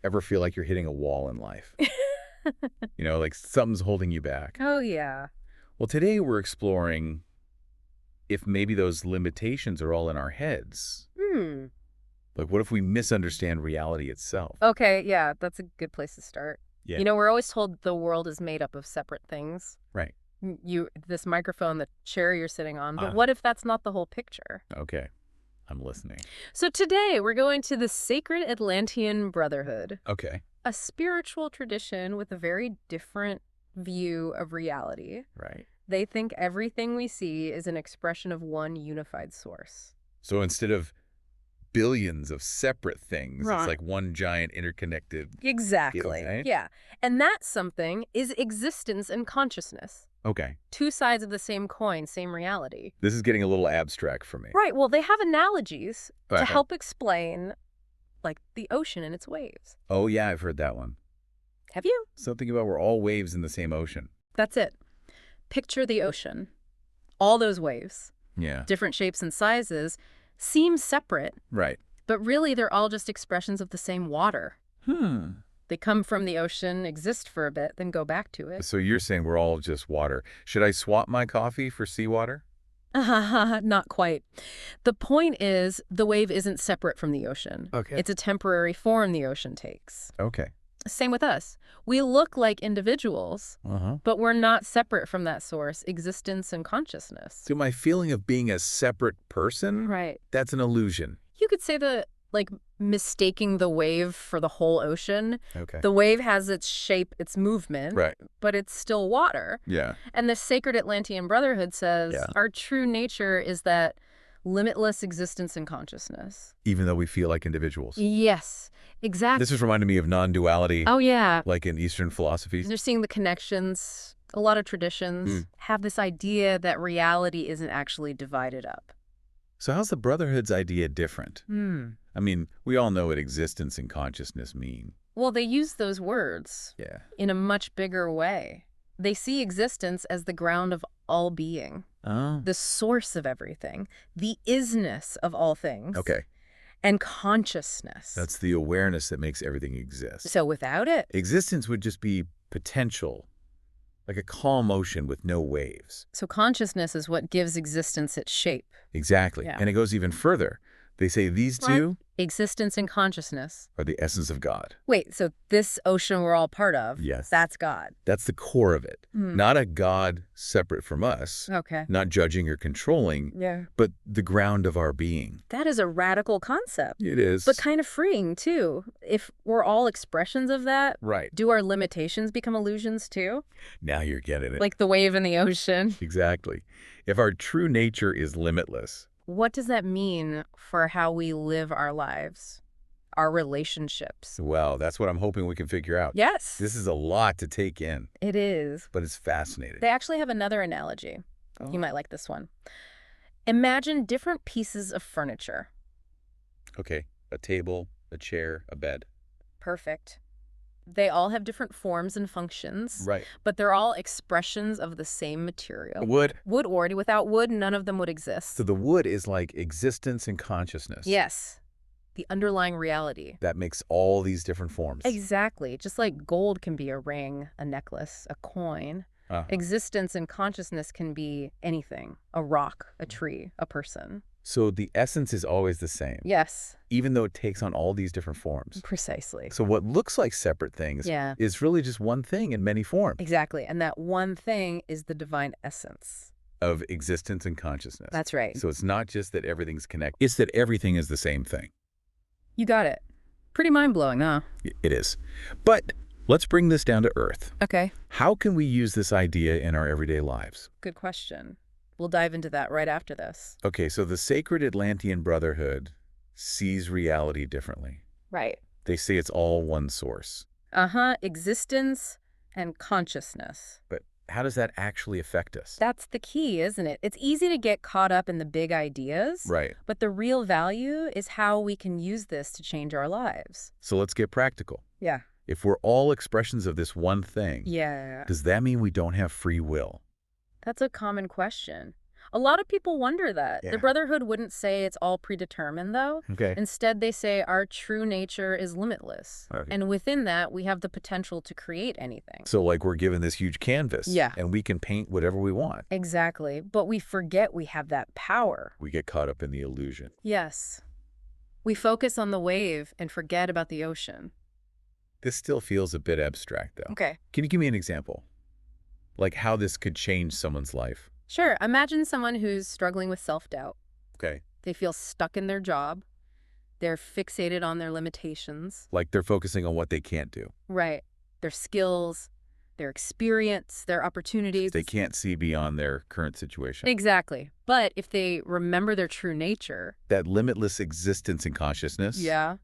Ever feel like you're hitting a wall in life? Like something's holding you back. Oh, yeah. Well, today we're exploring if maybe those limitations are all in our heads. Hmm. Like, what if we misunderstand reality itself? Okay, yeah, that's a good place to start. Yeah. We're always told the world is made up of separate things. Right. This microphone, the chair you're sitting on, but what if that's not the whole picture? Okay. I'm listening. So today we're going to the Sacred Atlantean Brotherhood, Okay. a spiritual tradition with a very different view of reality. Right. They think everything we see is an expression of one unified source. So instead of billions of separate things, Right. it's like one giant interconnected. Exactly. feeling, right? Yeah. And that something is existence and consciousness. Okay. Two sides of the same coin, same reality. This is getting a little abstract for me. Right. Well, they have analogies to Okay. help explain, like, the ocean and its waves. Oh, yeah, I've heard that one. Have you? Something about we're all waves in the same ocean. That's it. Picture the ocean. All those waves, Yeah. different shapes and sizes, seem separate, Right. but really they're all just expressions of the same water. They come from the ocean, exist for a bit, then go back to it. So you're saying we're all just water. Should I swap my coffee for seawater? Not quite. The point is, the wave isn't separate from the ocean. Okay. It's a temporary form the ocean takes. Okay. Same with us. We look like individuals, but we're not separate from that source, existence and consciousness. So my feeling of being a separate person, Right. that's an illusion. You could say mistaking the wave for the whole ocean. Okay. The wave has its shape, its movement, Right. but it's still water. Yeah. And the Sacred Atlantean Brotherhood says Yeah. our true nature is that limitless existence and consciousness. Even though we feel like individuals. Yes, exactly. This is reminding me of non-duality, Oh, yeah. like in Eastern philosophies. They're seeing the connections. A lot of traditions have this idea that reality isn't actually divided up. So how's the Brotherhood's idea different? I mean, we all know what existence and consciousness mean. Well, they use those words Yeah. in a much bigger way. They see existence as the ground of all being, Oh. the source of everything, the isness of all things. Okay. And consciousness. That's the awareness that makes everything exist. So without it, Existence would just be potential, like a calm ocean with no waves. so consciousness is what gives existence its shape. Exactly. Yeah. And it goes even further. They say these two Existence and consciousness. are the essence of God. Wait, so this ocean we're all part of, Yes. that's God. That's the core of it. Not a God separate from us, Okay. not judging or controlling, Yeah. but the ground of our being. That is a radical concept, It is. but kind of freeing, too. If we're all expressions of that, Right. do our limitations become illusions, too? Now you're getting it. Like the wave in the ocean. Exactly. If our true nature is limitless, What does that mean for how we live our lives, our relationships? well, that's what I'm hoping we can figure out. Yes, This is a lot to take in, it is. but it's fascinating. They actually have another analogy. Oh. You might like this one. Imagine different pieces of furniture. Okay, a table, a chair, a bed. Perfect. They all have different forms and functions, Right. but they're all expressions of the same material. Wood. Wood or without wood, none of them would exist. So the wood is like existence and consciousness. Yes, the underlying reality. That makes all these different forms. Exactly. Just like gold can be a ring, a necklace, a coin. Existence and consciousness can be anything. A rock, a tree, a person. So the essence is always the same, Yes, even though it takes on all these different forms. precisely. So what looks like separate things Yeah. is really just one thing in many forms Exactly. And that one thing is the divine essence. of existence and consciousness. That's right. So it's not just that everything's connected, it's that everything is the same thing. You got it. Pretty mind-blowing, huh? It is. But let's bring this down to earth. Okay. How can we use this idea in our everyday lives? Good question. We'll dive into that right after this. Okay, so the Sacred Atlantean Brotherhood sees reality differently. Right. They say it's all one source. Existence and consciousness. But how does that actually affect us? That's the key, isn't it? It's easy to get caught up in the big ideas. Right. But the real value is how we can use this to change our lives. So let's get practical. Yeah. If we're all expressions of this one thing, Yeah. does that mean we don't have free will? That's a common question. A lot of people wonder that. Yeah. The Brotherhood wouldn't say it's all predetermined, though. Okay. Instead, they say our true nature is limitless. Okay. And within that, we have the potential to create anything. So like we're given this huge canvas. Yeah. And we can paint whatever we want. Exactly. But we forget we have that power. We get caught up in the illusion. Yes. We focus on the wave and forget about the ocean. This still feels a bit abstract, though. Okay. Can you give me an example? Like how this could change someone's life? Sure. Imagine someone who's struggling with self-doubt. Okay. They feel stuck in their job. They're fixated on their limitations. Like they're focusing on what they can't do. Right. Their skills, their experience, their opportunities. They can't see beyond their current situation. Exactly. But if they remember their true nature, That limitless existence in consciousness. yeah,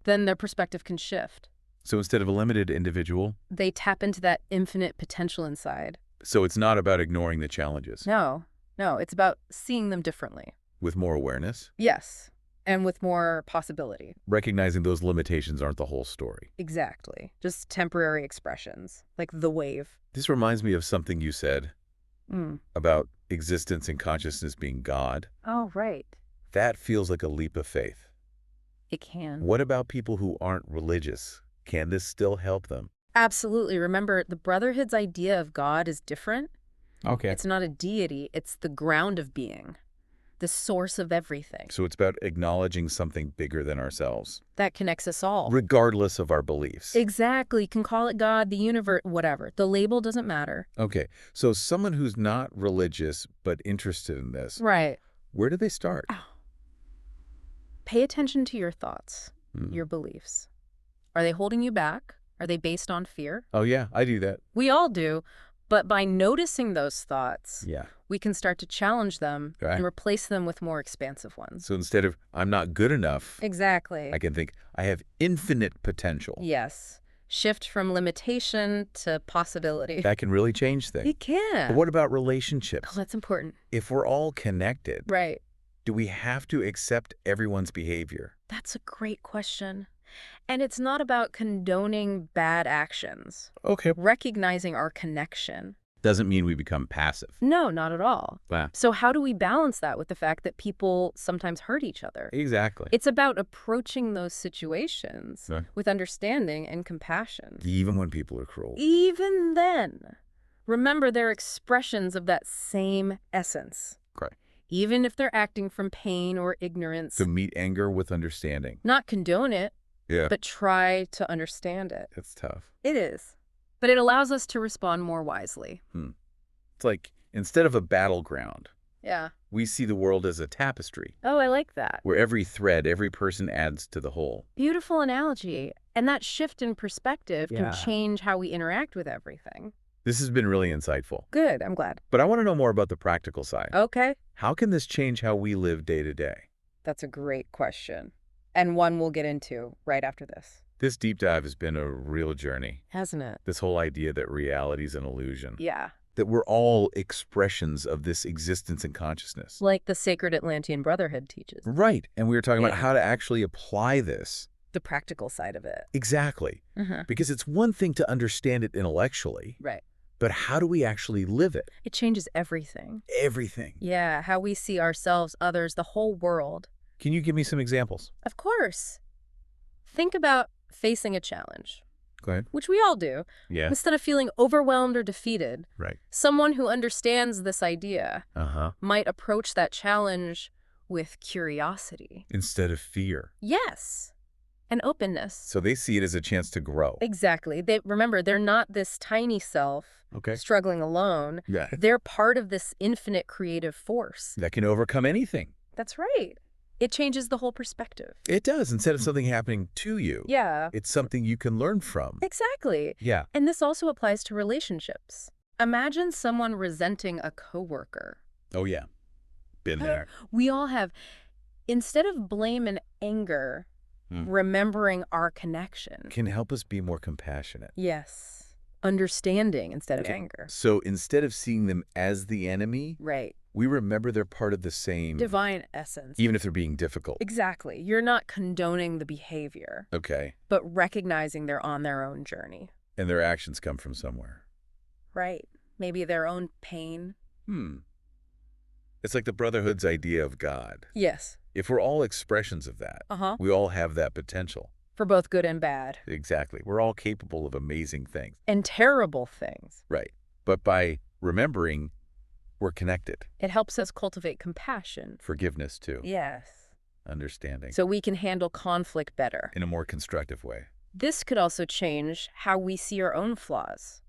then their perspective can shift. So instead of a limited individual, They tap into that infinite potential inside. so it's not about ignoring the challenges. No, it's about seeing them differently. With more awareness, Yes, and with more possibility. recognizing those limitations aren't the whole story. Exactly. Just temporary expressions, like the wave. This reminds me of something you said Mm. about existence and consciousness being God. Oh, right. That feels like a leap of faith. It can. What about people who aren't religious? Can this still help them? Absolutely. Remember, the Brotherhood's idea of God is different. Okay. It's not a deity. It's the ground of being, the source of everything. So it's about acknowledging something bigger than ourselves, That connects us all. regardless of our beliefs. Exactly. You can call it God, the universe, whatever. The label doesn't matter. Okay, so someone who's not religious but interested in this, Right. where do they start? Pay attention to your thoughts, Hmm. your beliefs. Are they holding you back? Are they based on fear? Oh, yeah, I do that. We all do. But by noticing those thoughts, Yeah. we can start to challenge them Right. and replace them with more expansive ones. So instead of, I'm not good enough, Exactly. I can think, I have infinite potential. Yes. Shift from limitation to possibility. That can really change things. It can. But what about Oh, relationships? that's important. If we're all connected, Right. do we have to accept everyone's behavior? That's a great question. And it's not about condoning bad actions. Okay. Recognizing our connection. Doesn't mean we become passive. No, not at all. Wow. So how do we balance that with the fact that people sometimes hurt each other? Exactly. It's about approaching those situations Right. with understanding and compassion. Even when people are cruel. Even then, remember they're expressions of that same essence. Right. Even if they're acting from pain or ignorance. To meet anger with understanding. Not condone it, Yeah. but try to understand it. That's tough. It is. But it allows us to respond more wisely. It's like, instead of a battleground, Yeah. we see the world as a tapestry, Oh, I like that. where every thread, every person adds to the whole. Beautiful analogy. And that shift in perspective Yeah. can change how we interact with everything. This has been really insightful. Good, I'm glad. But I want to know more about the practical side. Okay. How can this change how we live day to day? That's a great question. And one we'll get into right after this. This deep dive has been a real journey. Hasn't it? This whole idea that reality is an illusion. Yeah. That we're all expressions of this existence and consciousness. Like the Sacred Atlantean Brotherhood teaches. Right. And we were talking about Yeah. how to actually apply this. The practical side of it. Exactly. Because it's one thing to understand it intellectually, Right. but how do we actually live it? It changes everything. Everything. Yeah, how we see ourselves, others, the whole world. Can you give me some examples? Of course. Think about facing a challenge, Go ahead. which we all do. Yeah. Instead of feeling overwhelmed or defeated, Right. someone who understands this idea Uh-huh. might approach that challenge with curiosity. Instead of fear. Yes. And openness. So they see it as a chance to grow. Exactly. Remember, they're not this tiny self Okay. struggling alone. Yeah. They're part of this infinite creative force. That can overcome anything. That's right. It changes the whole perspective. It does. Instead of something happening to you, Yeah. it's something you can learn from. Exactly. Yeah. And this also applies to relationships. Imagine someone resenting a coworker. Oh, yeah. Been there. We all have. Instead of blame and anger, remembering our connection. Can help us be more compassionate. Yes. Understanding instead of anger. So instead of seeing them as the enemy, Right. we remember they're part of the same, Divine essence. even if they're being difficult. Exactly. You're not condoning the behavior, Okay. but recognizing they're on their own journey. And their actions come from somewhere. Right. Maybe their own pain. It's like the Brotherhood's idea of God. Yes. If we're all expressions of that, Uh-huh. we all have that potential. For both good and bad. Exactly. We're all capable of amazing things. And terrible things. Right. But by remembering, we're connected. It helps us cultivate compassion. Forgiveness, too. Yes. Understanding. So we can handle conflict better. In a more constructive way. This could also change how we see our own flaws.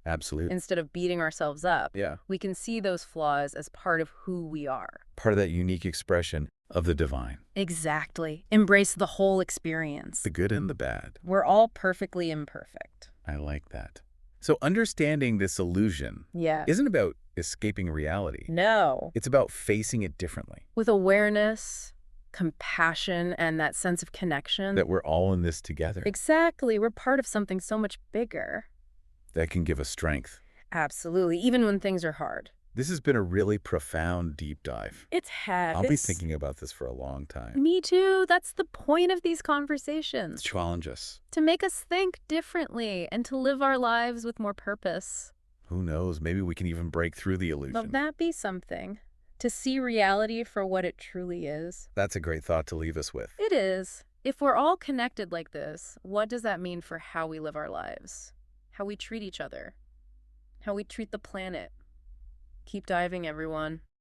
Absolutely. Instead of beating ourselves up, Yeah. we can see those flaws as part of who we are. Part of that unique expression of the divine. Exactly. Embrace the whole experience. The good and the bad. We're all perfectly imperfect. I like that. So understanding this illusion isn't about escaping reality. No. It's about facing it differently. With awareness, compassion, and that sense of connection. That we're all in this together. Exactly. We're part of something so much bigger. That can give us strength. Absolutely. Even when things are hard. This has been a really profound deep dive. It has. I'll be thinking about this for a long time. Me too. That's the point of these conversations. To challenge us. To make us think differently and to live our lives with more purpose. Who knows? Maybe we can even break through the illusion. Won't that be something? To see reality for what it truly is. That's a great thought to leave us with. It is. If we're all connected like this, what does that mean for how we live our lives? How we treat each other? How we treat the planet? Keep diving, everyone.